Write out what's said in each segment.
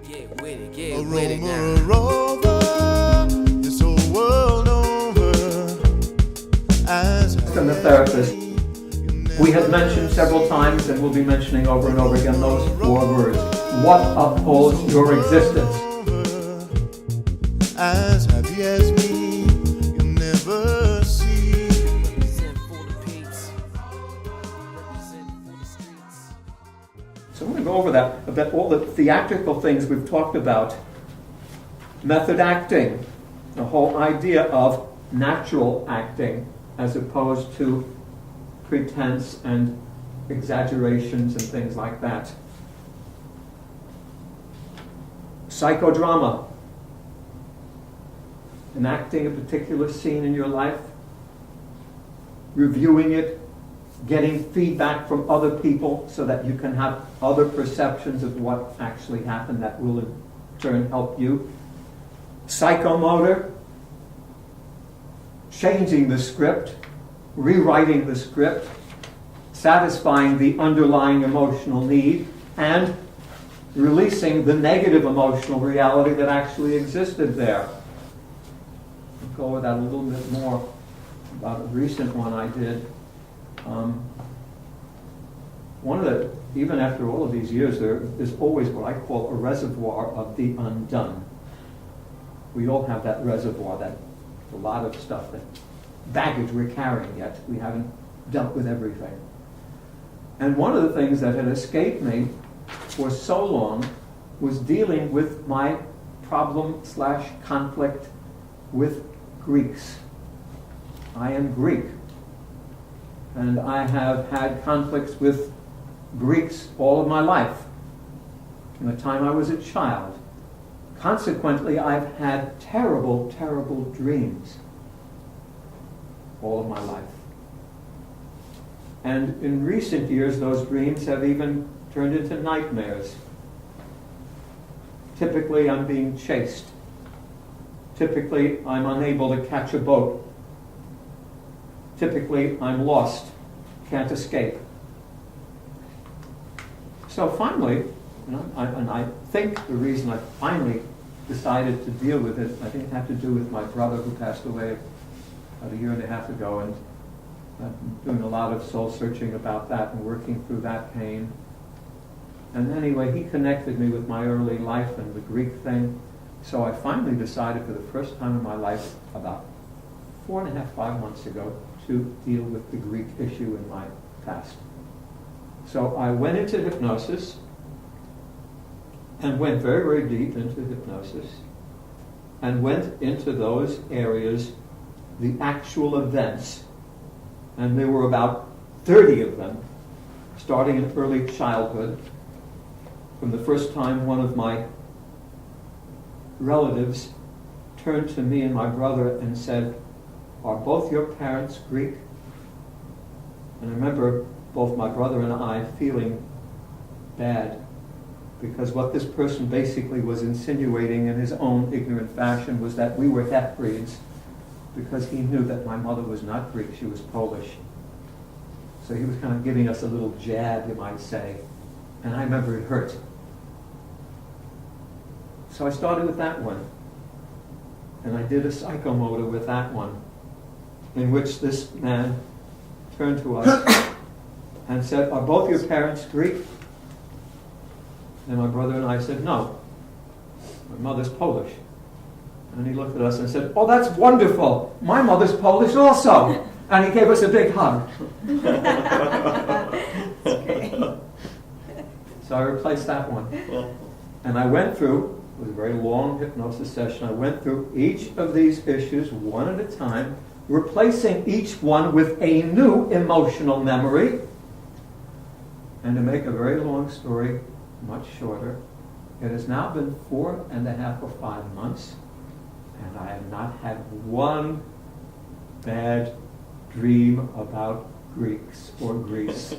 A roamer, a rover, this whole world over. And the therapist, we have mentioned several times and we'll be mentioning over and over again those four words. What upholds your existence? As happy as me, you'll never see. So I'm going to go over that, all the theatrical things we've talked about. Method acting, the whole idea of natural acting as opposed to pretense and exaggerations and things like that. Psychodrama, enacting a particular scene in your life, reviewing it, getting feedback from other people so that you can have other perceptions of what actually happened that will in turn help you. Psychomotor, changing the script, rewriting the script, satisfying the underlying emotional need, and releasing the negative emotional reality that actually existed there. I'll go over that a little bit more about a recent one I did. Even after all of these years, there is always what I call a reservoir of the undone. We all have that reservoir, that a lot of stuff, that baggage we're carrying yet. We haven't dealt with everything. And one of the things that had escaped me for so long was dealing with my problem/conflict with Greeks. I am Greek. And I have had conflicts with Greeks all of my life, from the time I was a child. Consequently, I've had terrible, terrible dreams all of my life. And in recent years, those dreams have even turned into nightmares. Typically, I'm being chased. Typically, I'm unable to catch a boat. Typically, I'm lost, can't escape. So finally, I think the reason I finally decided to deal with it, I think it had to do with my brother who passed away about a year and a half ago, and I've been doing a lot of soul searching about that and working through that pain. And anyway, he connected me with my early life and the Greek thing. So I finally decided for the first time in my life, about 4.5, 5 months ago, to deal with the Greek issue in my past. So I went into hypnosis and went very, very deep into hypnosis and went into those areas, the actual events, and there were about 30 of them, starting in early childhood, from the first time one of my relatives turned to me and my brother and said, "Are both your parents Greek?" And I remember both my brother and I feeling bad, because what this person basically was insinuating in his own ignorant fashion was that we were half-breeds, because he knew that my mother was not Greek, she was Polish. So he was kind of giving us a little jab, you might say. And I remember it hurt. So I started with that one. And I did a psychomotor with that one, in which this man turned to us and said, "Are both your parents Greek?" And my brother and I said, "No, my mother's Polish." And he looked at us and said, "Oh, that's wonderful. My mother's Polish also." And he gave us a big hug. So I replaced that one. And I went through, it was a very long hypnosis session, I went through each of these issues one at a time, replacing each one with a new emotional memory. And to make a very long story much shorter, it has now been 4.5 or 5 months, and I have not had one bad dream about Greeks or Greece.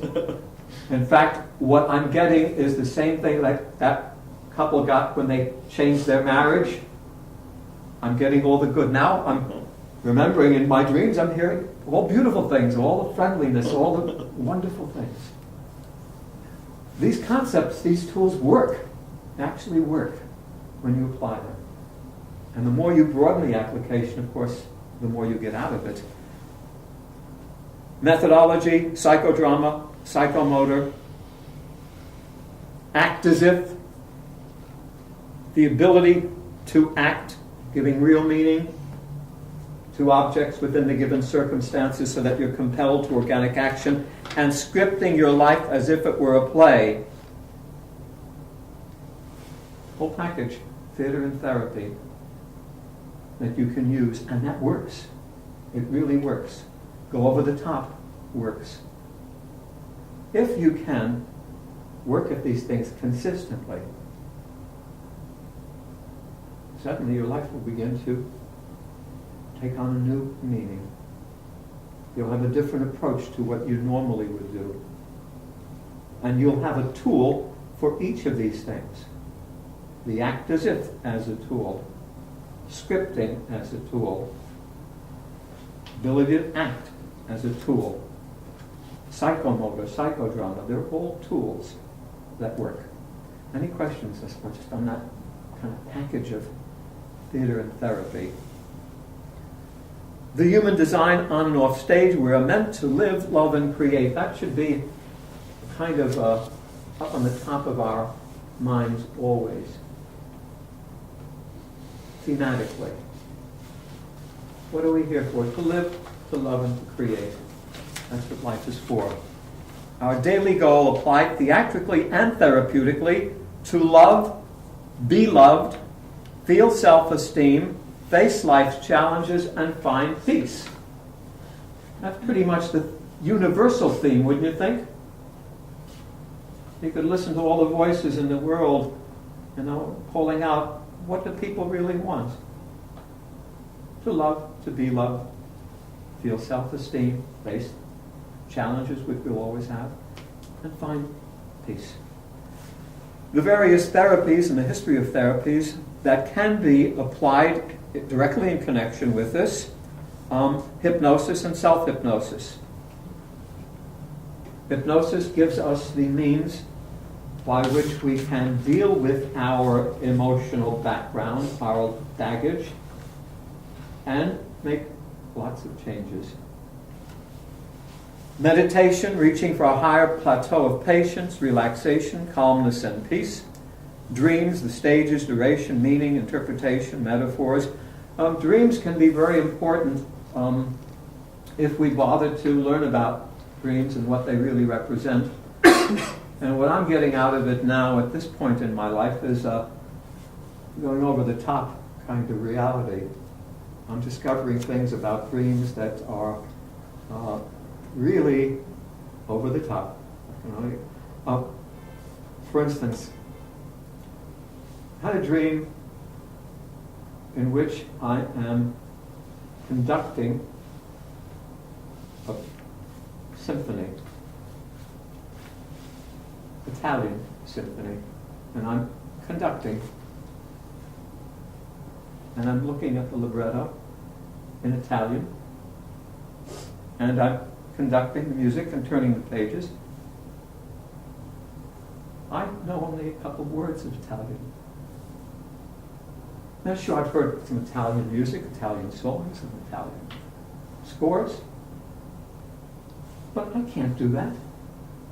In fact, what I'm getting is the same thing like that couple got when they changed their marriage. I'm getting all the good. Now I'm remembering in my dreams, I'm hearing all beautiful things, all the friendliness, all the wonderful things. These concepts, these tools work, actually work. when you apply them. And the more you broaden the application, of course, the more you get out of it. Methodology, psychodrama, psychomotor, act as if, the ability to act, giving real meaning to objects within the given circumstances so that you're compelled to organic action, and scripting your life as if it were a play. Whole package, theater and therapy, that you can use, and that works. It really works. Go over the top works. If you can work at these things consistently, suddenly your life will begin to take on a new meaning. You'll have a different approach to what you normally would do. And you'll have a tool for each of these things. The act as if as a tool, scripting as a tool, ability to act as a tool, psychomotor, psychodrama, they're all tools that work. Any questions just on that kind of package of theater and therapy? The human design on and off stage, we're meant to live, love, and create. That should be kind of up on the top of our minds always. Thematically. What are we here for? To live, to love, and to create. That's what life is for. Our daily goal, applied theatrically and therapeutically, to love, be loved, feel self-esteem, face life's challenges, and find peace. That's pretty much the universal theme, wouldn't you think? You could listen to all the voices in the world, calling out, what do people really want? To love, to be loved, feel self-esteem, face challenges which we'll always have, and find peace. The various therapies and the history of therapies that can be applied directly in connection with this, hypnosis and self-hypnosis. Hypnosis gives us the means by which we can deal with our emotional background, our baggage, and make lots of changes. Meditation, reaching for a higher plateau of patience, relaxation, calmness, and peace. Dreams, the stages, duration, meaning, interpretation, metaphors. Dreams can be very important if we bother to learn about dreams and what they really represent. And what I'm getting out of it now at this point in my life is going over the top kind of reality. I'm discovering things about dreams that are really over the top. For instance, I had a dream in which I am conducting a symphony, Italian symphony, and I'm conducting, and I'm looking at the libretto in Italian, and I'm conducting the music and turning the pages. I know only a couple words of Italian. Now, sure, I've heard some Italian music, Italian songs, and Italian scores, but I can't do that.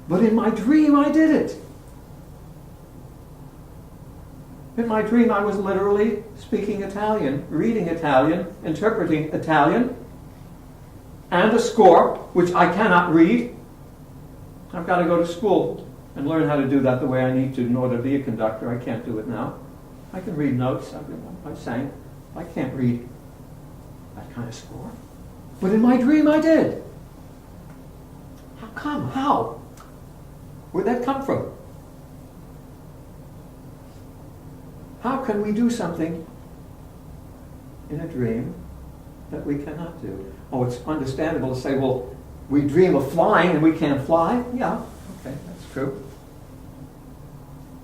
But in my dream, I did it. In my dream, I was literally speaking Italian, reading Italian, interpreting Italian, and a score, which I cannot read. I've got to go to school and learn how to do that the way I need to in order to be a conductor. I can't do it now. I can read notes. I sang. I can't read that kind of score. But in my dream, I did. How come? How? Where'd that come from? How can we do something in a dream that we cannot do? Oh, it's understandable to say, well, we dream of flying and we can't fly. Yeah, okay, that's true.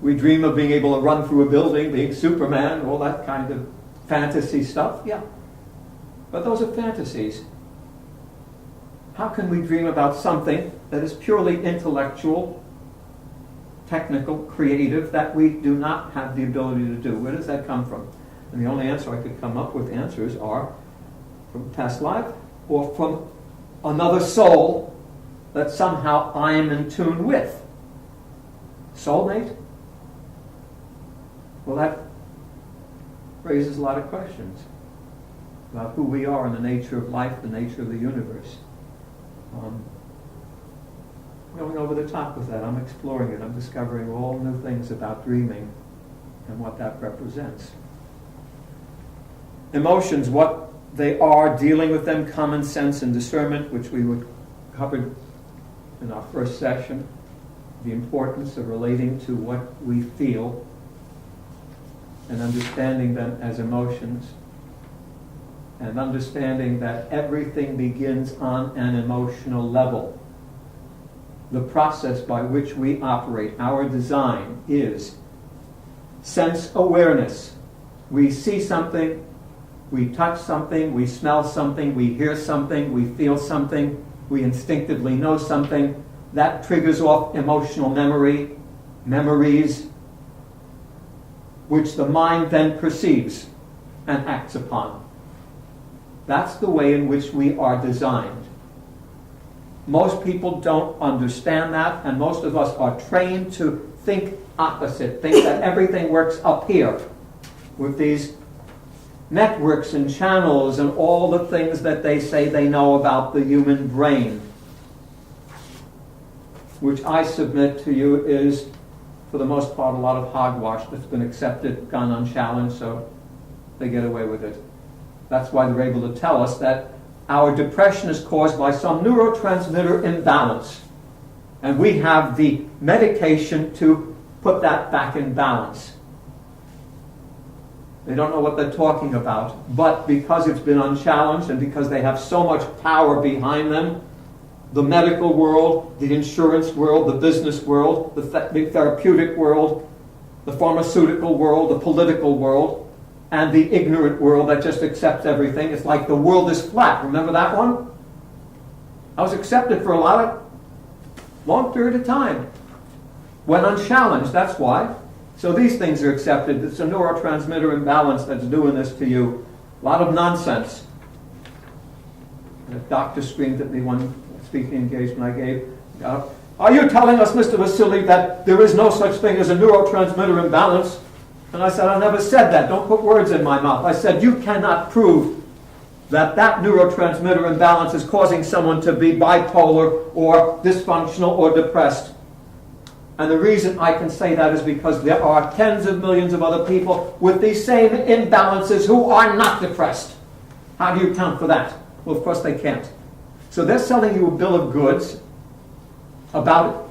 We dream of being able to run through a building, being Superman, all that kind of fantasy stuff. Yeah. But those are fantasies. How can we dream about something that is purely intellectual, technical, creative, that we do not have the ability to do. Where does that come from? And the only answer I could come up with answers are from past life or from another soul that somehow I am in tune with. Soulmate? Well, that raises a lot of questions about who we are and the nature of life, the nature of the universe. Going over the top with that, I'm exploring it. I'm discovering all new things about dreaming and what that represents. Emotions, what they are, dealing with them, common sense and discernment, which we covered in our first session, the importance of relating to what we feel and understanding them as emotions, and understanding that everything begins on an emotional level. The process by which we operate, our design, is sense awareness. We see something, we touch something, we smell something, we hear something, we feel something, we instinctively know something. That triggers off emotional memories, which the mind then perceives and acts upon. That's the way in which we are designed. Most people don't understand that, and most of us are trained to think opposite, think that everything works up here with these networks and channels and all the things that they say they know about the human brain, which I submit to you is, for the most part, a lot of hogwash that's been accepted, gone unchallenged, so they get away with it. That's why they're able to tell us that our depression is caused by some neurotransmitter imbalance. And we have the medication to put that back in balance. They don't know what they're talking about, but because it's been unchallenged and because they have so much power behind them, the medical world, the insurance world, the business world, the therapeutic world, the pharmaceutical world, the political world, and the ignorant world that just accepts everything. It's like the world is flat. Remember that one? I was accepted for a long period of time. When unchallenged, that's why. So these things are accepted. It's a neurotransmitter imbalance that's doing this to you. A lot of nonsense. And a doctor screamed at me one speaking engagement I gave. Are you telling us, Mr. Vasily, that there is no such thing as a neurotransmitter imbalance? And I said, I never said that. Don't put words in my mouth. I said, you cannot prove that that neurotransmitter imbalance is causing someone to be bipolar or dysfunctional or depressed. And the reason I can say that is because there are tens of millions of other people with these same imbalances who are not depressed. How do you account for that? Well, of course they can't. So they're selling you a bill of goods about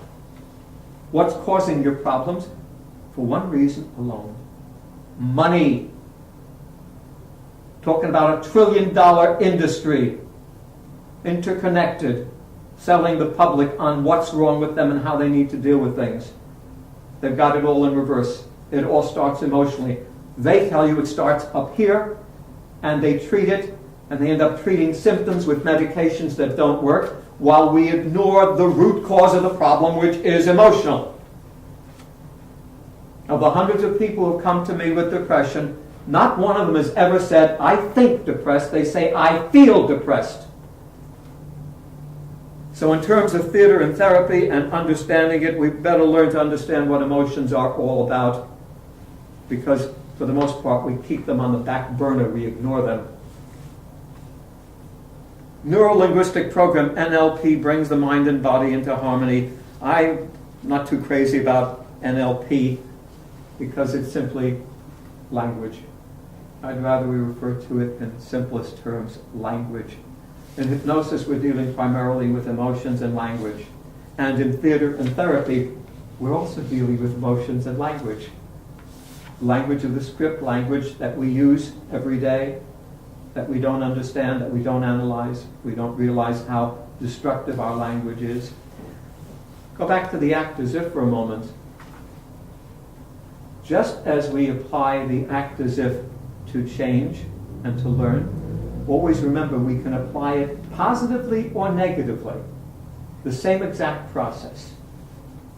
what's causing your problems for one reason alone. Money. Talking about $1 trillion industry, interconnected, selling the public on what's wrong with them and how they need to deal with things. They've got it all in reverse. It all starts emotionally. They tell you it starts up here, and they treat it, and they end up treating symptoms with medications that don't work, while we ignore the root cause of the problem, which is emotional. Of the hundreds of people who come to me with depression, not one of them has ever said, I think depressed. They say, I feel depressed. So in terms of theater and therapy and understanding it, we better learn to understand what emotions are all about, because for the most part we keep them on the back burner, we ignore them. Neuro-linguistic program, NLP, brings the mind and body into harmony. I'm not too crazy about NLP because it's simply language. I'd rather we refer to it in simplest terms, language. In hypnosis, we're dealing primarily with emotions and language. And in theater and therapy, we're also dealing with emotions and language. Language of the script, language that we use every day, that we don't understand, that we don't analyze, we don't realize how destructive our language is. Go back to the act as if for a moment. Just as we apply the act as if to change and to learn, always remember we can apply it positively or negatively. The same exact process.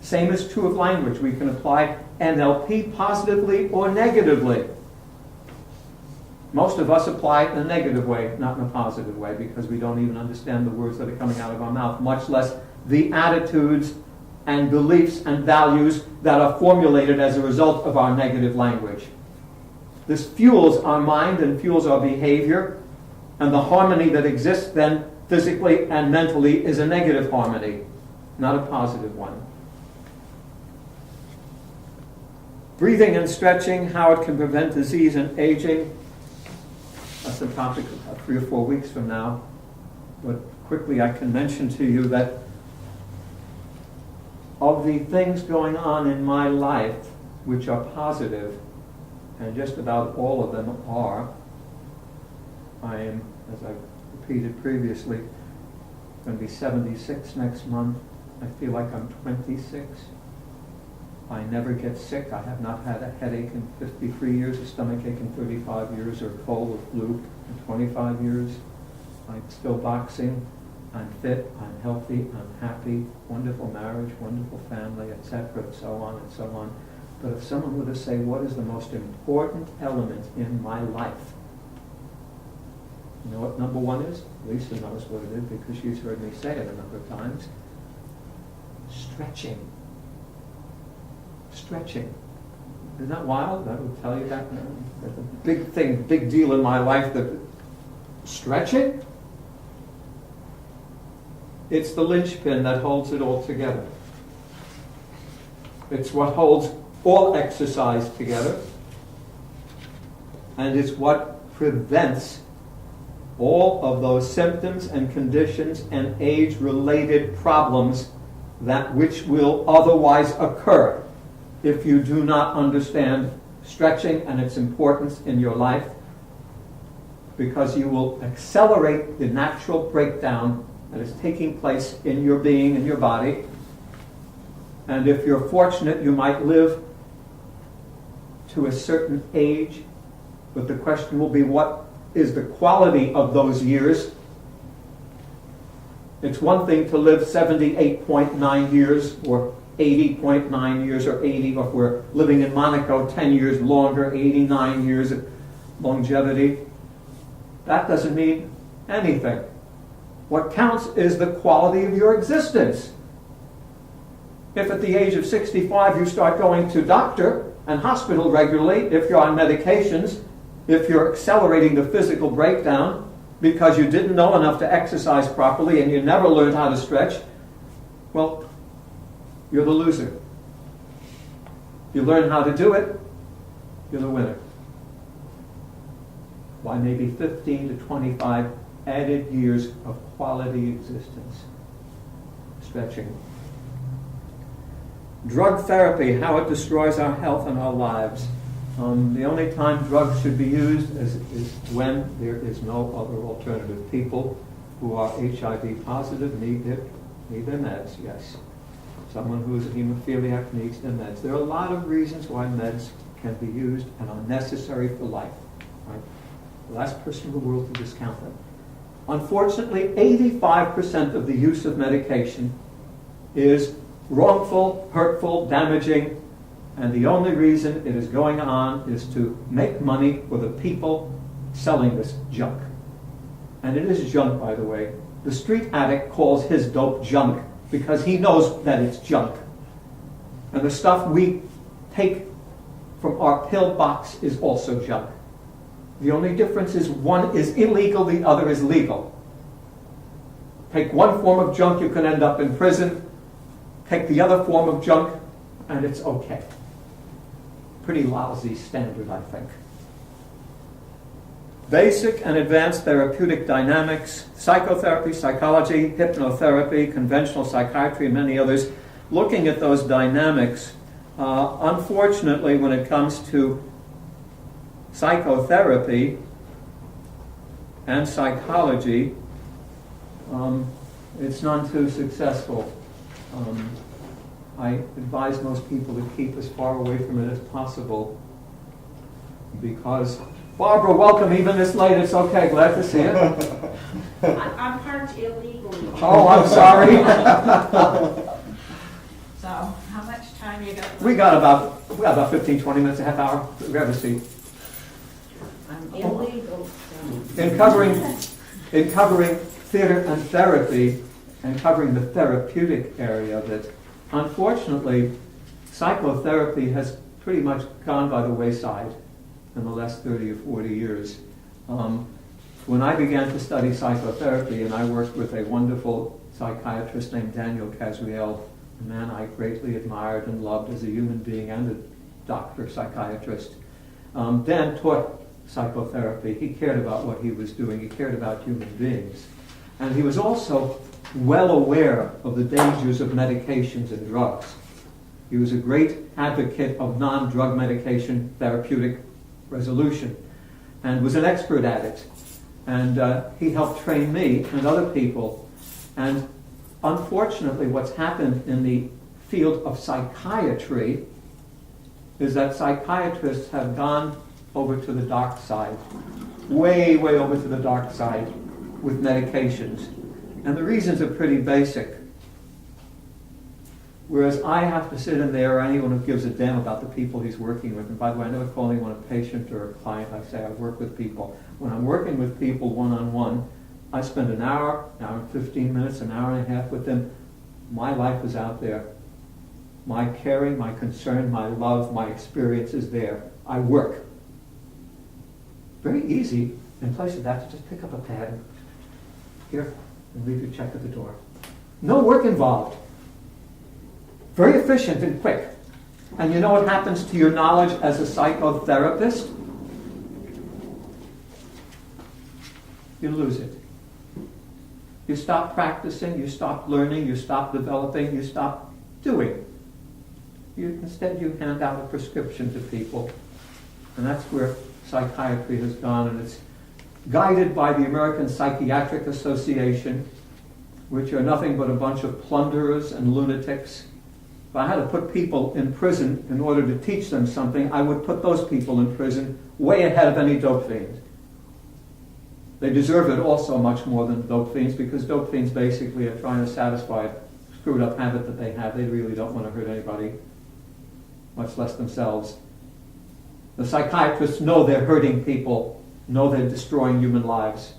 Same is true of language. We can apply NLP positively or negatively. Most of us apply it in a negative way, not in a positive way, because we don't even understand the words that are coming out of our mouth, much less the attitudes and beliefs and values that are formulated as a result of our negative language. This fuels our mind and fuels our behavior, and the harmony that exists then physically and mentally is a negative harmony, not a positive one. Breathing and stretching, how it can prevent disease and aging. That's the topic of 3 or 4 weeks from now. But quickly I can mention to you that of the things going on in my life which are positive, and just about all of them are, I am, as I've repeated previously, going to be 76 next month. I feel like I'm 26. I never get sick. I have not had a headache in 53 years, a stomachache in 35 years, or a cold or flu in 25 years. I'm still boxing. I'm fit. I'm healthy. I'm happy. Wonderful marriage, wonderful family, etc., and so on and so on. But if someone were to say, what is the most important element in my life? You know what number one is? Lisa knows what it is because she's heard me say it a number of times. Stretching. Stretching. Isn't that wild? I will tell you that. That's a big thing, big deal in my life. That stretching? It's the linchpin that holds it all together. It's what holds all exercise together. And it's what prevents all of those symptoms and conditions and age-related problems that which will otherwise occur if you do not understand stretching and its importance in your life, because you will accelerate the natural breakdown that is taking place in your being and your body. And if you're fortunate, you might live to a certain age, but the question will be, what is the quality of those years? It's one thing to live 78.9 years or 80.9 years or 80, or if we're living in Monaco 10 years longer, 89 years of longevity. That doesn't mean anything. What counts is the quality of your existence. If at the age of 65 you start going to doctor and hospital regularly, if you're on medications, if you're accelerating the physical breakdown because you didn't know enough to exercise properly and you never learned how to stretch, well, you're the loser. You learn how to do it, you're the winner. Why, maybe 15 to 25 added years of quality existence. Stretching. Drug therapy, how it destroys our health and our lives. The only time drugs should be used is when there is no other alternative. People who are HIV positive need their meds, yes. Someone who is a hemophiliac needs their meds. There are a lot of reasons why meds can be used and are necessary for life. Right? The last person in the world to discount them. Unfortunately, 85% of the use of medication is wrongful, hurtful, damaging, and the only reason it is going on is to make money for the people selling this junk. And it is junk, by the way. The street addict calls his dope junk because he knows that it's junk. And the stuff we take from our pill box is also junk. The only difference is one is illegal, the other is legal. Take one form of junk, you can end up in prison. Take the other form of junk, and it's okay. Pretty lousy standard, I think. Basic and advanced therapeutic dynamics, psychotherapy, psychology, hypnotherapy, conventional psychiatry, and many others. Looking at those dynamics, unfortunately, when it comes to psychotherapy and psychology, it's none too successful. I advise most people to keep as far away from it as possible because, Barbara, welcome even this late. It's okay. Glad to see you. I'm parked illegally. Oh, I'm sorry. So, how We got about 15, 20 minutes, a half hour. Grab a seat. I'm illegal. In covering theater and therapy, and covering the therapeutic area of it, unfortunately, psychotherapy has pretty much gone by the wayside in the last 30 or 40 years. When I began to study psychotherapy, and I worked with a wonderful psychiatrist named Daniel Casriel, a man I greatly admired and loved as a human being and a doctor, psychiatrist, Dan taught psychotherapy. He cared about what he was doing. He cared about human beings. And he was also well aware of the dangers of medications and drugs. He was a great advocate of non-drug medication therapeutic resolution and was an expert at it. And he helped train me and other people. And unfortunately, what's happened in the field of psychiatry is that psychiatrists have gone over to the dark side, way, way over to the dark side with medications. And the reasons are pretty basic. Whereas I have to sit in there, or anyone who gives a damn about the people he's working with, and by the way, I never call anyone a patient or a client, I say I work with people. When I'm working with people one-on-one, I spend an hour and 15 minutes, an hour and a half with them. My life is out there. My caring, my concern, my love, my experience is there. I work. Very easy in place of that to just pick up a pad here and leave your check at the door. No work involved. Very efficient and quick. And you know what happens to your knowledge as a psychotherapist? You lose it. You stop practicing, you stop learning, you stop developing, you stop doing. Instead you hand out a prescription to people. And that's where psychiatry has gone, and it's guided by the American Psychiatric Association, which are nothing but a bunch of plunderers and lunatics. If I had to put people in prison in order to teach them something, I would put those people in prison way ahead of any dope fiend. They deserve it also much more than dope fiends, because dope fiends basically are trying to satisfy a screwed up habit that they have. They really don't want to hurt anybody, much less themselves. The psychiatrists know they're hurting people, know they're destroying human lives.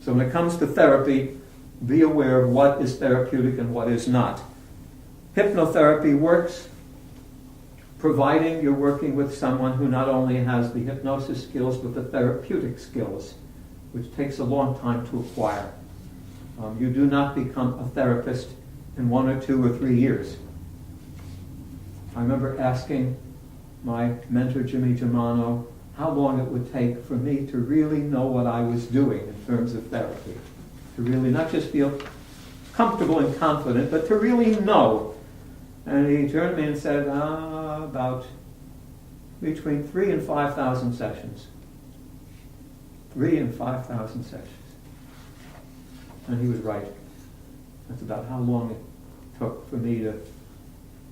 So when it comes to therapy, be aware of what is therapeutic and what is not. Hypnotherapy works providing you're working with someone who not only has the hypnosis skills but the therapeutic skills, which takes a long time to acquire. You do not become a therapist in 1 or 2 or 3 years. I remember asking my mentor, Jimmy Germano, how long it would take for me to really know what I was doing in terms of therapy. To really not just feel comfortable and confident, but to really know. And he turned to me and said, about between 3,000 and 5,000 sessions. 3,000 and 5,000 sessions. And he was right. That's about how long it took for me to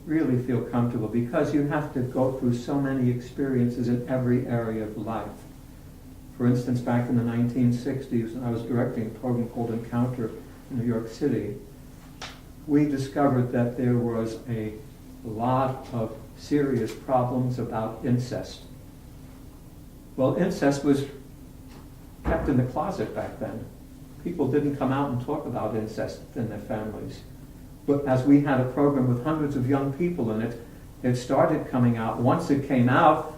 really feel comfortable, because you have to go through so many experiences in every area of life. For instance, back in the 1960s, when I was directing a program called Encounter in New York City, we discovered that there was a lot of serious problems about incest. Well, incest was kept in the closet back then. People didn't come out and talk about incest in their families. But as we had a program with hundreds of young people in it, it started coming out. Once it came out,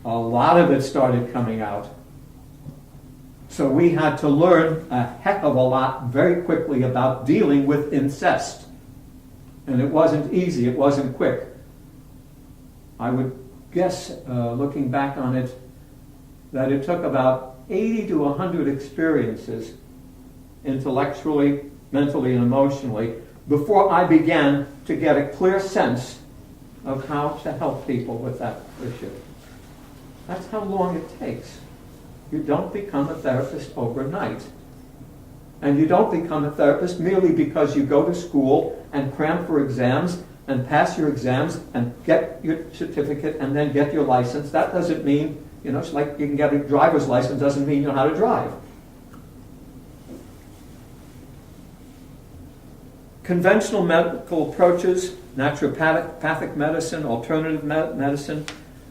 a lot of it started coming out. So we had to learn a heck of a lot very quickly about dealing with incest. And it wasn't easy, it wasn't quick. I would guess, looking back on it, that it took about 80 to 100 experiences, intellectually, mentally, and emotionally, before I began to get a clear sense of how to help people with that issue. That's how long it takes. You don't become a therapist overnight. And you don't become a therapist merely because you go to school and cram for exams and pass your exams and get your certificate and then get your license. That doesn't mean, it's like you can get a driver's license, doesn't mean you know how to drive. Conventional medical approaches naturopathic medicine, alternative medicine.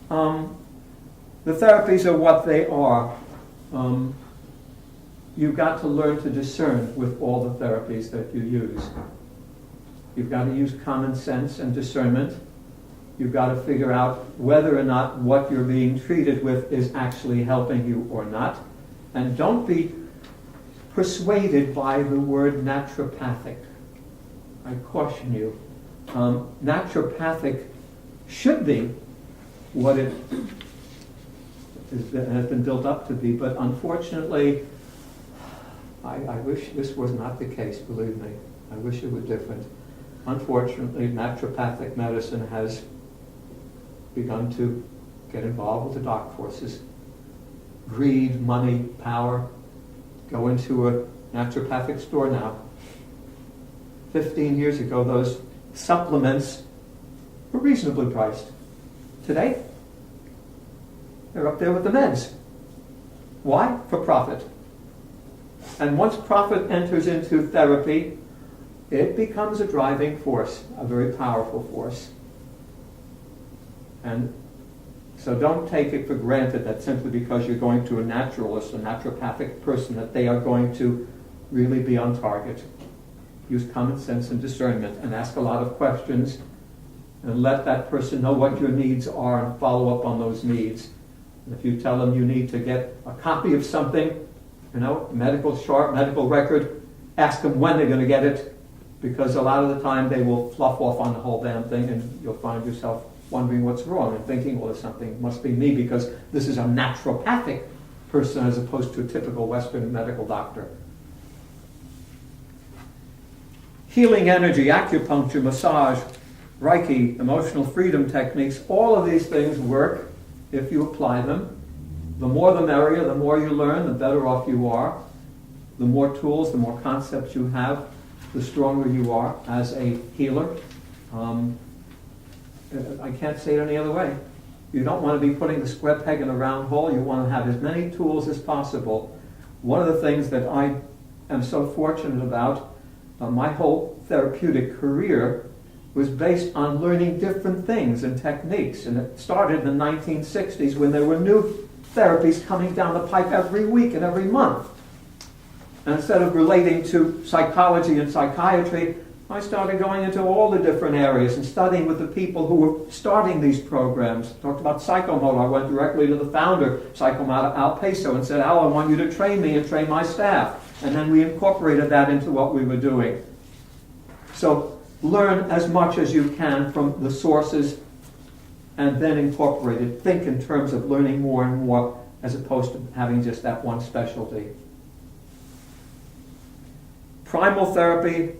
The therapies are what they are. You've got to learn to discern with all the therapies that you use. You've got to use common sense and discernment. You've got to figure out whether or not what you're being treated with is actually helping you or not. And don't be persuaded by the word naturopathic. I caution you. Naturopathic should be what it has been built up to be, but unfortunately, I wish this was not the case, believe me. I wish it were different. Unfortunately, naturopathic medicine has begun to get involved with the dark forces. Greed, money, power. Go into a naturopathic store now. 15 years ago, those supplements were reasonably priced. Today, they're up there with the meds. Why? For profit. And once profit enters into therapy, it becomes a driving force, a very powerful force. And so don't take it for granted that simply because you're going to a naturalist, a naturopathic person, that they are going to really be on target. Use common sense and discernment and ask a lot of questions and let that person know what your needs are and follow up on those needs. And if you tell them you need to get a copy of something, medical chart, medical record, ask them when they're going to get it, because a lot of the time they will fluff off on the whole damn thing and you'll find yourself wondering what's wrong and thinking, well, there's something, must be me because this is a naturopathic person as opposed to a typical Western medical doctor. Healing energy, acupuncture, massage, Reiki, emotional freedom techniques, all of these things work if you apply them. The more the merrier, the more you learn, the better off you are. The more tools, the more concepts you have, the stronger you are as a healer. I can't say it any other way. You don't want to be putting the square peg in a round hole. You want to have as many tools as possible. One of the things that I am so fortunate about, my whole therapeutic career was based on learning different things and techniques. And it started in the 1960s when there were new therapies coming down the pipe every week and every month. And instead of relating to psychology and psychiatry, I started going into all the different areas and studying with the people who were starting these programs. Talked about psychomotor. I went directly to the founder, Psychomotor Al Peso, and said, Al, I want you to train me and train my staff. And then we incorporated that into what we were doing. So learn as much as you can from the sources and then incorporate it. Think in terms of learning more and more as opposed to having just that one specialty. Primal therapy,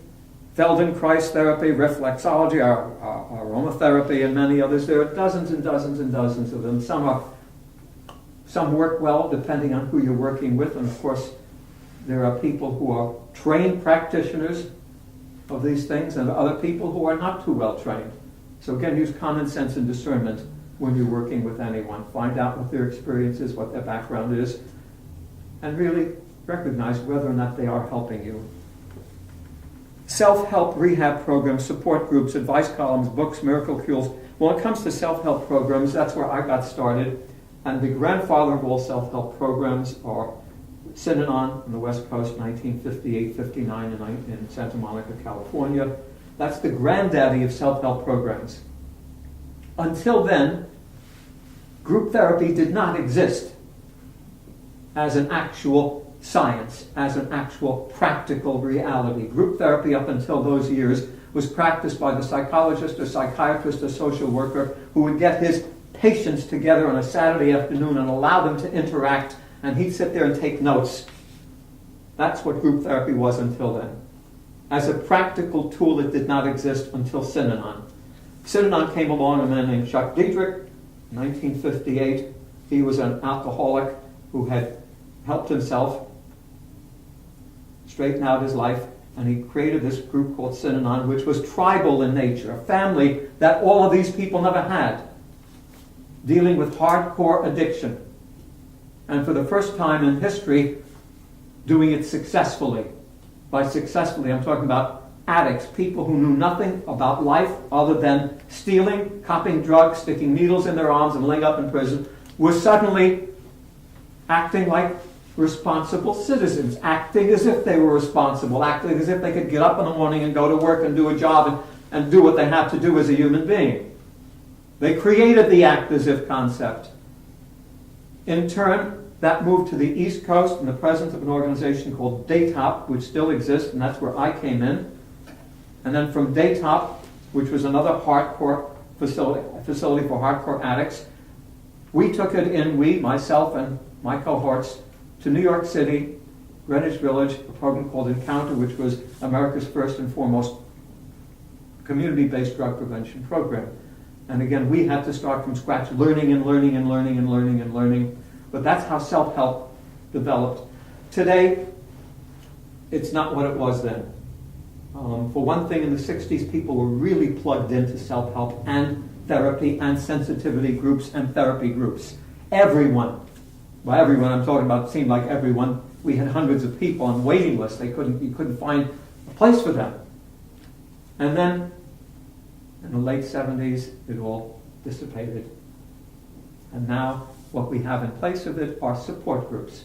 Feldenkrais therapy, reflexology, aromatherapy, and many others. There are dozens and dozens and dozens of them. Some work well depending on who you're working with, and of course there are people who are trained practitioners of these things and other people who are not too well trained. So again, use common sense and discernment when you're working with anyone. Find out what their experience is, what their background is, and really recognize whether or not they are helping you. Self-help rehab programs, support groups, advice columns, books, miracle cures. When it comes to self-help programs, that's where I got started. And the grandfather of all self-help programs are Synanon on the West Coast, 1958-59 in Santa Monica, California. That's the granddaddy of self-help programs. Until then, group therapy did not exist as an actual science, as an actual practical reality. Group therapy up until those years was practiced by the psychologist or psychiatrist or social worker who would get his patients together on a Saturday afternoon and allow them to interact, and he'd sit there and take notes. That's what group therapy was until then. As a practical tool, it did not exist until Synanon. Synanon came along, a man named Chuck Diedrich, 1958. He was an alcoholic who had helped himself straighten out his life, and he created this group called Synanon, which was tribal in nature, a family that all of these people never had, dealing with hardcore addiction. And for the first time in history, doing it successfully. By successfully, I'm talking about addicts, people who knew nothing about life other than stealing, copying drugs, sticking needles in their arms and laying up in prison, were suddenly acting like responsible citizens, acting as if they were responsible, acting as if they could get up in the morning and go to work and do a job and do what they have to do as a human being. They created the act as if concept. In turn, that moved to the East Coast in the presence of an organization called Daytop, which still exists, and that's where I came in. And then from Daytop, which was another hardcore facility for hardcore addicts, we took it in, myself and my cohorts, to New York City, Greenwich Village, a program called Encounter, which was America's first and foremost community-based drug prevention program. And again, we had to start from scratch, learning and learning and learning and learning and learning. But that's how self-help developed. Today, it's not what it was then. For one thing, in the 60s, people were really plugged into self-help and therapy and sensitivity groups and therapy groups. Everyone, by everyone I'm talking about, it seemed like everyone, we had hundreds of people on the waiting list. You couldn't find a place for them. And then, in the late 70s, it all dissipated. And now, what we have in place of it are support groups.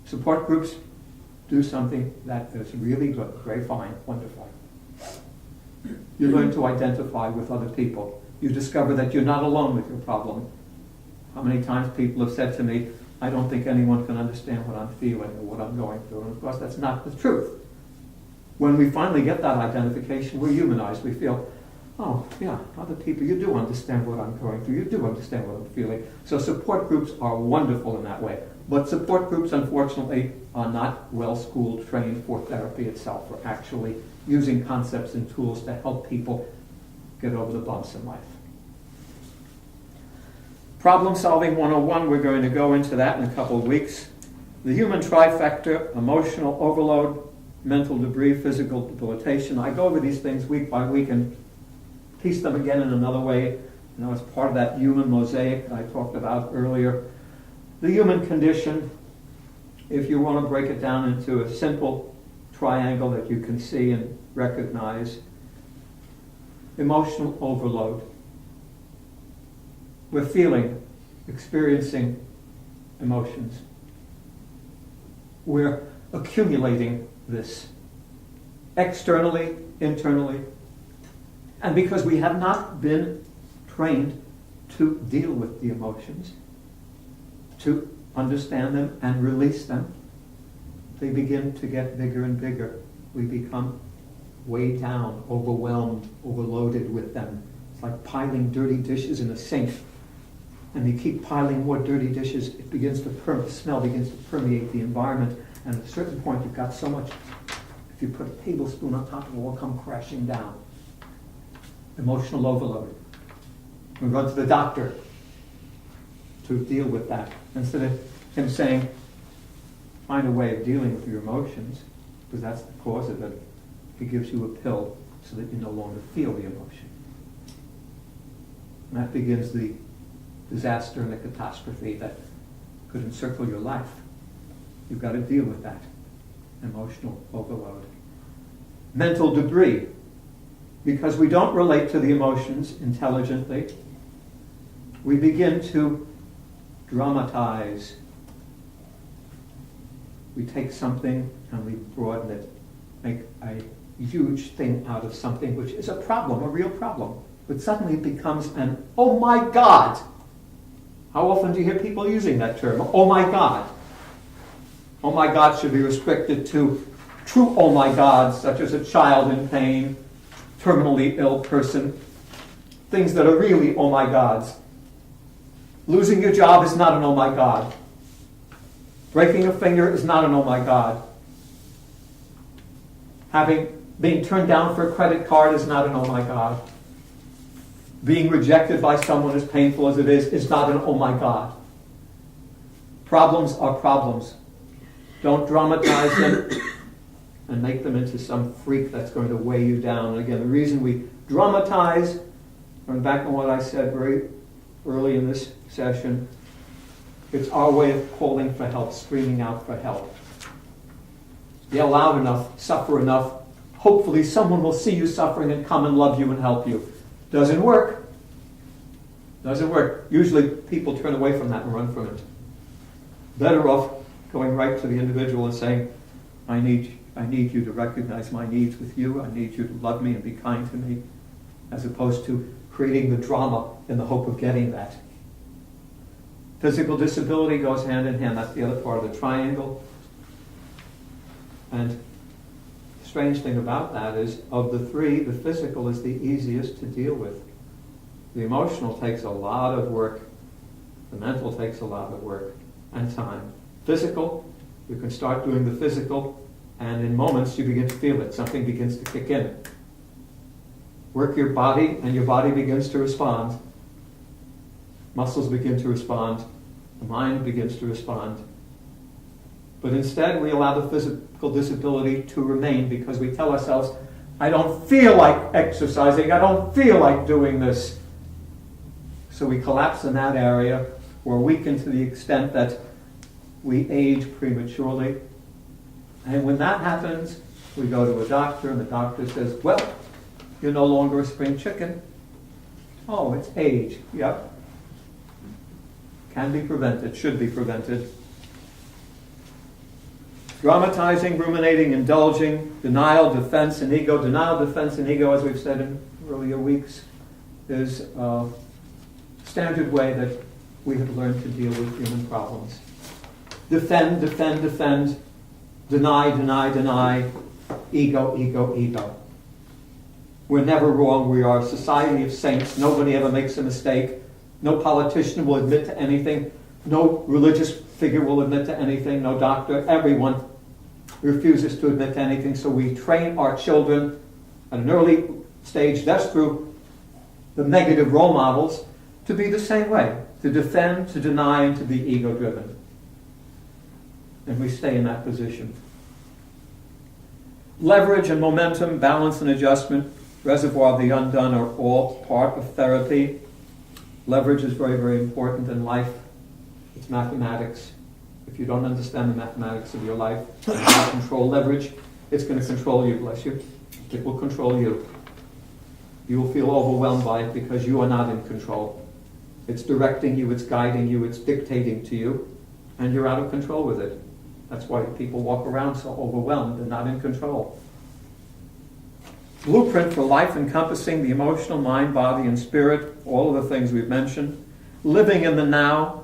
Support groups do something that is really good, very fine, wonderful. You learn to identify with other people. You discover that you're not alone with your problem. How many times people have said to me, I don't think anyone can understand what I'm feeling or what I'm going through. And of course, that's not the truth. When we finally get that identification, we're humanized. We feel, oh, yeah, other people, you do understand what I'm going through. You do understand what I'm feeling. So support groups are wonderful in that way. But support groups, unfortunately, are not well-schooled, trained for therapy itself, or actually using concepts and tools to help people get over the bumps in life. Problem Solving 101, we're going to go into that in a couple of weeks. The human trifecta, emotional overload, mental debris, physical debilitation. I go over these things week by week and piece them again in another way. It's part of that human mosaic that I talked about earlier. The human condition, if you want to break it down into a simple triangle that you can see and recognize, emotional overload. We're feeling, experiencing emotions. We're accumulating this externally, internally, and because we have not been trained to deal with the emotions, to understand them and release them, they begin to get bigger and bigger. We become weighed down, overwhelmed, overloaded with them. It's like piling dirty dishes in a sink. And you keep piling more dirty dishes, it begins to the smell begins to permeate the environment. And at a certain point, you've got so much, if you put a tablespoon on top, it will all come crashing down. Emotional overload. We run to the doctor to deal with that. Instead of him saying, find a way of dealing with your emotions, because that's the cause of it, he gives you a pill so that you no longer feel the emotion. And that begins the disaster and the catastrophe that could encircle your life. You've got to deal with that emotional overload. Mental debris. Because we don't relate to the emotions intelligently, we begin to dramatize. We take something and we broaden it, make a huge thing out of something which is a problem, a real problem. But suddenly it becomes an, oh my God. How often do you hear people using that term? Oh my God. Oh my God should be restricted to true oh my gods, such as a child in pain, terminally ill person, things that are really oh my gods. Losing your job is not an oh my God. Breaking a finger is not an oh my God. Being turned down for a credit card is not an oh my God. Being rejected by someone, as painful as it is not an oh my God. Problems are problems. Don't dramatize them and make them into some freak that's going to weigh you down. And again, the reason we dramatize, going back on what I said very early in this session, it's our way of calling for help, screaming out for help. Yell loud enough, suffer enough, hopefully someone will see you suffering and come and love you and help you. Doesn't work. Doesn't work. Usually people turn away from that and run from it. Better off going right to the individual and saying, I need you to recognize my needs with you. I need you to love me and be kind to me, as opposed to creating the drama in the hope of getting that. Physical disability goes hand in hand. That's the other part of the triangle. And the strange thing about that is, of the three, the physical is the easiest to deal with. The emotional takes a lot of work. The mental takes a lot of work and time. Physical, you can start doing the physical, and in moments you begin to feel it. Something begins to kick in. Work your body, and your body begins to respond. Muscles begin to respond. The mind begins to respond. But instead, we allow the physical disability to remain because we tell ourselves, I don't feel like exercising. I don't feel like doing this. So we collapse in that area, or weaken to the extent that we age prematurely. And when that happens, we go to a doctor, and the doctor says, well, you're no longer a spring chicken. Oh, it's age. Yep. Can be prevented, should be prevented. Dramatizing, ruminating, indulging, denial, defense, and ego. Denial, defense, and ego, as we've said in earlier weeks, is a standard way that we have learned to deal with human problems. Defend, defend, defend. Deny, deny, deny. Ego, ego, ego. We're never wrong. We are a society of saints. Nobody ever makes a mistake. No politician will admit to anything. No religious figure will admit to anything. No doctor. Everyone refuses to admit to anything. So we train our children at an early stage, that's through the negative role models, to be the same way. To defend, to deny, and to be ego-driven. And we stay in that position. Leverage and momentum, balance and adjustment, reservoir of the undone are all part of therapy. Leverage is very, very important in life. It's mathematics. If you don't understand the mathematics of your life, you can't control leverage, it's going to control you, bless you. It will control you. You will feel overwhelmed by it because you are not in control. It's directing you, it's guiding you, it's dictating to you, and you're out of control with it. That's why people walk around so overwhelmed and not in control. Blueprint for life encompassing the emotional, mind, body, and spirit, all of the things we've mentioned. Living in the now.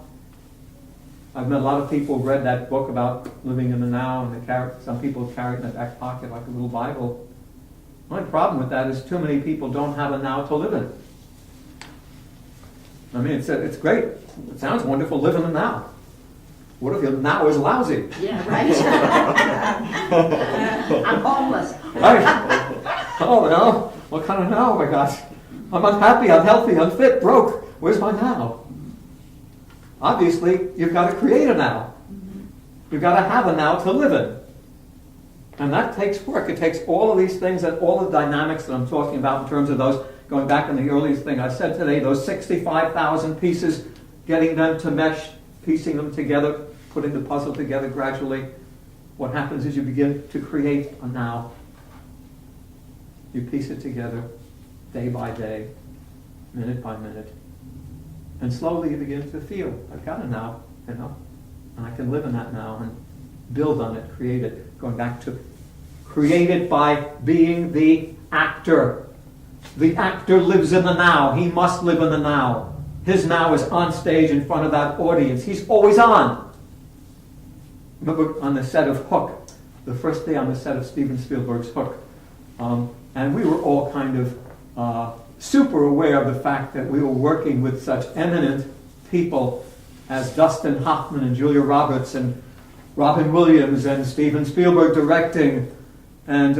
I've met a lot of people who read that book about living in the now, and some people carry it in their back pocket like a little Bible. My problem with that is too many people don't have a now to live in. I mean, it's great. It sounds wonderful, live in the now. What if your now is lousy? Yeah, right. I'm homeless. Right. Oh, no. What kind of now have I got? I'm unhappy, unhealthy, unfit, broke. Where's my now? Obviously, you've got to create a now. You've got to have a now to live in. And that takes work. It takes all of these things and all the dynamics that I'm talking about in terms of those, going back in the earliest thing I said today, those 65,000 pieces, getting them to mesh, piecing them together, putting the puzzle together gradually. What happens is you begin to create a now. You piece it together day by day, minute by minute. And slowly you begin to feel, I've got a now, and I can live in that now and build on it, create it. Going back to create it by being the actor. The actor lives in the now. He must live in the now. His now is on stage in front of that audience. He's always on. Remember on the set of Hook, the first day on the set of Steven Spielberg's Hook, and we were all kind of super aware of the fact that we were working with such eminent people as Dustin Hoffman and Julia Roberts and Robin Williams and Steven Spielberg directing. And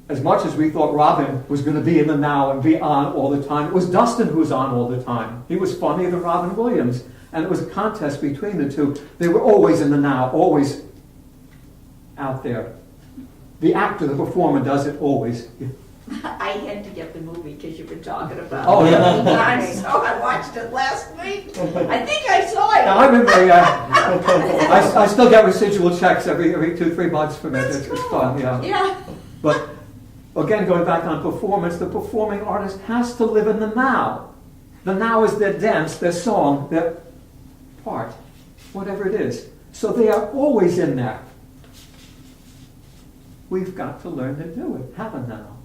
as much as we thought Robin was going to be in the now and be on all the time, it was Dustin who was on all the time. He was funnier than Robin Williams. And it was a contest between the two. They were always in the now, always out there. The actor, the performer, does it always. I had to get the movie because you've been talking about Oh, it. yeah. So I watched it last week. I think I saw it. Now, I remember, yeah, I still get residual checks every 2-3 months from it. That's It's cool. fun, yeah. Yeah. But again, going back on performance, the performing artist has to live in the now. The now is their dance, their song, their part, whatever it is. So they are always in there. We've got to learn to do it. Have a now.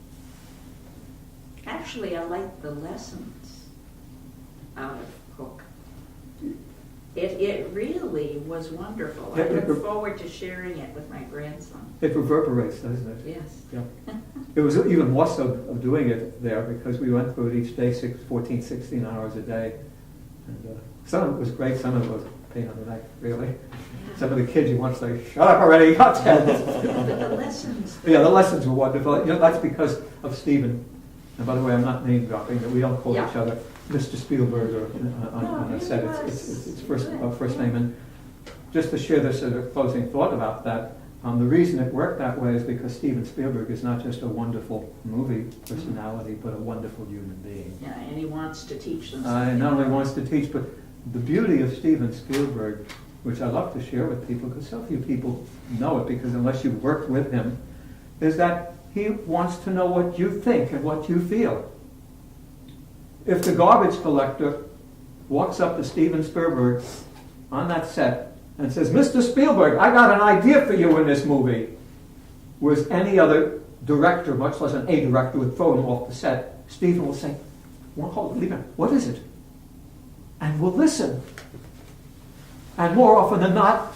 Actually, I like the lessons out of Hook. It really was wonderful. I look forward to sharing it with my grandson. It reverberates, doesn't it? Yes. Yeah. It was even more so of doing it there because we went through it each day, 14, 16 hours a day. And some of it was great, some of it was a pain in the neck, really. Some of the kids you want to say, shut up already, you got 10. But the lessons. Yeah, the lessons were wonderful. You know, that's because of Stephen. And by the way, I'm not name dropping, that we don't call Yeah. each other Mr. Spielberg or on a set. It's first name. And just to share this as a closing thought about that, the reason it worked that way is because Steven Spielberg is not just a wonderful movie personality, but a wonderful human being. Yeah, and he wants to teach them Not something. only wants to teach, but the beauty of Steven Spielberg, which I love to share with people, because so few people know it, because unless you've worked with him, is that he wants to know what you think and what you feel. If the garbage collector walks up to Steven Spielberg on that set and says, Mr. Spielberg, I got an idea for you in this movie, whereas any other director, much less an A director, would throw him off the set, Steven will say, well, hold on, leave it. What is it? And we'll listen. And more often than not,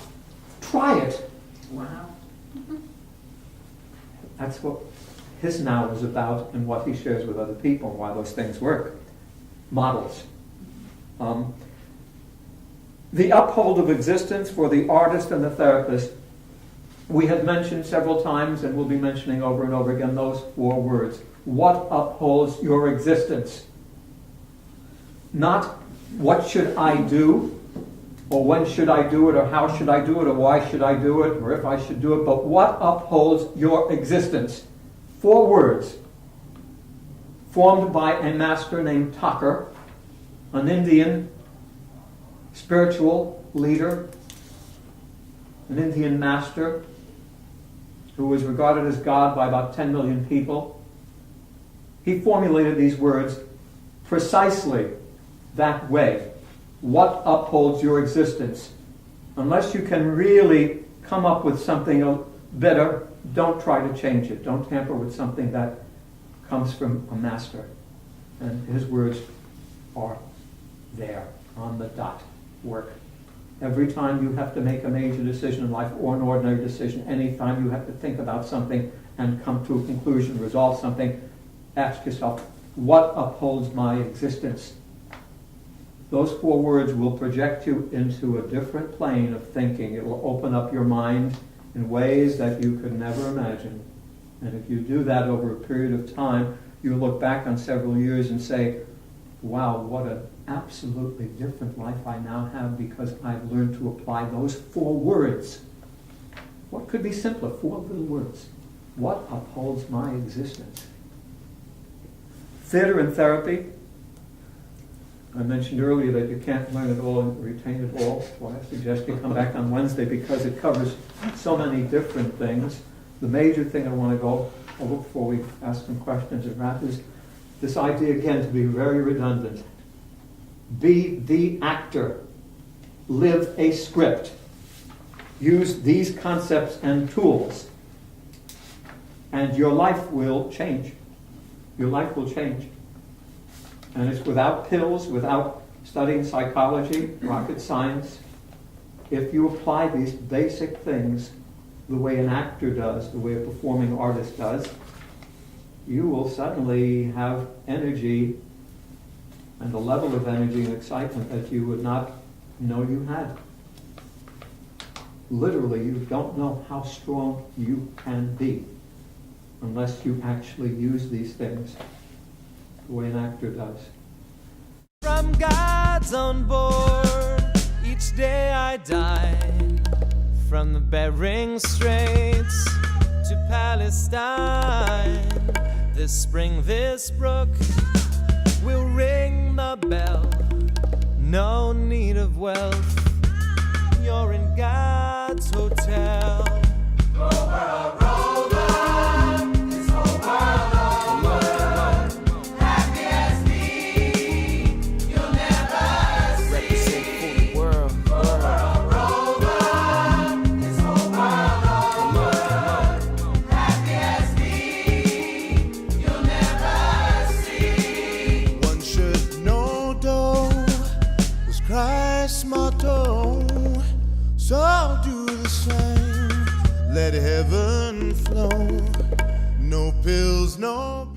try it. Wow. That's what his now is about and what he shares with other people and why those things work. Models. The uphold of existence for the artist and the therapist. We have mentioned several times and we'll be mentioning over and over again those 4 words. What upholds your existence? Not what should I do, or when should I do it, or how should I do it, or why should I do it, or if I should do it, but what upholds your existence? 4 words formed by a master named Thakur, an Indian spiritual leader, an Indian master who was regarded as God by about 10 million people. He formulated these words precisely that way. What upholds your existence? Unless you can really come up with something better, don't try to change it. Don't tamper with something that comes from a master. And his words are there, on the dot, work. Every time you have to make a major decision in life, or an ordinary decision, anytime you have to think about something and come to a conclusion, resolve something, ask yourself, what upholds my existence? Those 4 words will project you into a different plane of thinking. It will open up your mind in ways that you could never imagine. And if you do that over a period of time, you look back on several years and say, wow, what an absolutely different life I now have because I've learned to apply those 4 words. What could be simpler? 4 little words. What upholds my existence? Theater and therapy. I mentioned earlier that you can't learn it all and retain it all. Well, I suggest you come back on Wednesday because it covers so many different things. The major thing I want to go over before we ask some questions and wrap is this idea, again, to be very redundant. Be the actor. Live a script. Use these concepts and tools. And your life will change. Your life will change. And it's without pills, without studying psychology, rocket science. If you apply these basic things the way an actor does, the way a performing artist does, you will suddenly have energy and a level of energy and excitement that you would not know you had. Literally, you don't know how strong you can be unless you actually use these things the way an actor does. From God's on board, each day I dine. From the Bering Straits to Palestine, this spring, this brook will ring the bell no need of wealth. You're in God's hotel. One should know though was Christ's motto, so do the same. Let heaven flow. No pills, no